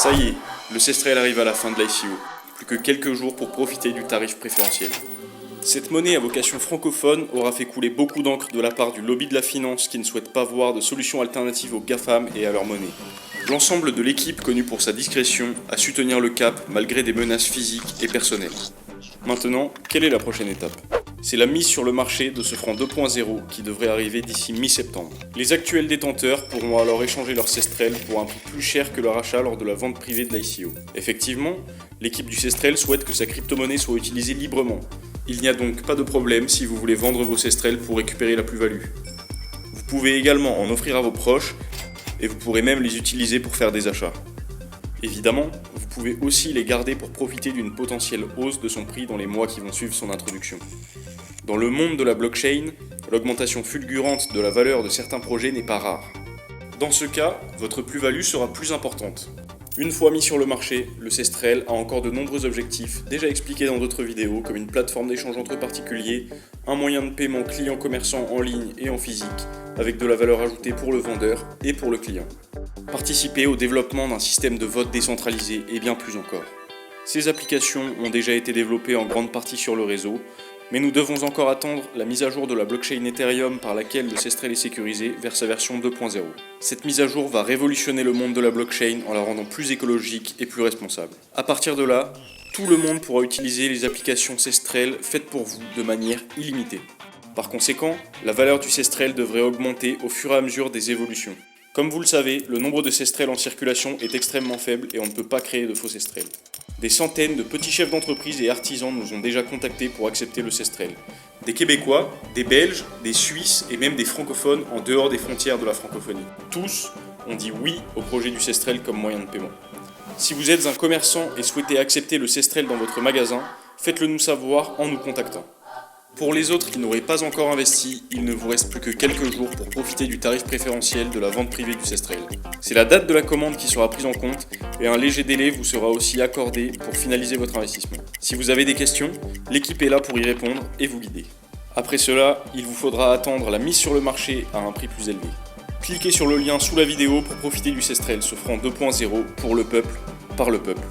Ça y est, le Cestrel arrive à la fin de l'ICO. Plus que quelques jours pour profiter du tarif préférentiel. Cette monnaie à vocation francophone aura fait couler beaucoup d'encre de la part du lobby de la finance qui ne souhaite pas voir de solution alternative aux GAFAM et à leur monnaie. L'ensemble de l'équipe, connue pour sa discrétion, a su tenir le cap malgré des menaces physiques et personnelles. Maintenant, quelle est la prochaine étape ? C'est la mise sur le marché de ce franc 2.0 qui devrait arriver d'ici mi-septembre. Les actuels détenteurs pourront alors échanger leur Cestrel pour un prix plus cher que leur achat lors de la vente privée de l'ICO. Effectivement, l'équipe du Cestrel souhaite que sa crypto-monnaie soit utilisée librement. Il n'y a donc pas de problème si vous voulez vendre vos Cestrel pour récupérer la plus-value. Vous pouvez également en offrir à vos proches et vous pourrez même les utiliser pour faire des achats. Évidemment, vous pouvez aussi les garder pour profiter d'une potentielle hausse de son prix dans les mois qui vont suivre son introduction. Dans le monde de la blockchain, l'augmentation fulgurante de la valeur de certains projets n'est pas rare. Dans ce cas, votre plus-value sera plus importante. Une fois mis sur le marché, le Cestrel a encore de nombreux objectifs, déjà expliqués dans d'autres vidéos, comme une plateforme d'échange entre particuliers, un moyen de paiement client-commerçant en ligne et en physique, avec de la valeur ajoutée pour le vendeur et pour le client. Participer au développement d'un système de vote décentralisé et bien plus encore. Ces applications ont déjà été développées en grande partie sur le réseau, mais nous devons encore attendre la mise à jour de la blockchain Ethereum par laquelle le Cestrel est sécurisé vers sa version 2.0. Cette mise à jour va révolutionner le monde de la blockchain en la rendant plus écologique et plus responsable. À partir de là, tout le monde pourra utiliser les applications Cestrel faites pour vous de manière illimitée. Par conséquent, la valeur du Cestrel devrait augmenter au fur et à mesure des évolutions. Comme vous le savez, le nombre de Cestrel en circulation est extrêmement faible et on ne peut pas créer de faux Cestrel. Des centaines de petits chefs d'entreprise et artisans nous ont déjà contactés pour accepter le Cestrel. Des Québécois, des Belges, des Suisses et même des francophones en dehors des frontières de la francophonie. Tous ont dit oui au projet du Cestrel comme moyen de paiement. Si vous êtes un commerçant et souhaitez accepter le Cestrel dans votre magasin, faites-le nous savoir en nous contactant. Pour les autres qui n'auraient pas encore investi, il ne vous reste plus que quelques jours pour profiter du tarif préférentiel de la vente privée du Cestrel. C'est la date de la commande qui sera prise en compte et un léger délai vous sera aussi accordé pour finaliser votre investissement. Si vous avez des questions, l'équipe est là pour y répondre et vous guider. Après cela, il vous faudra attendre la mise sur le marché à un prix plus élevé. Cliquez sur le lien sous la vidéo pour profiter du Cestrel, ce franc 2.0 pour le peuple, par le peuple.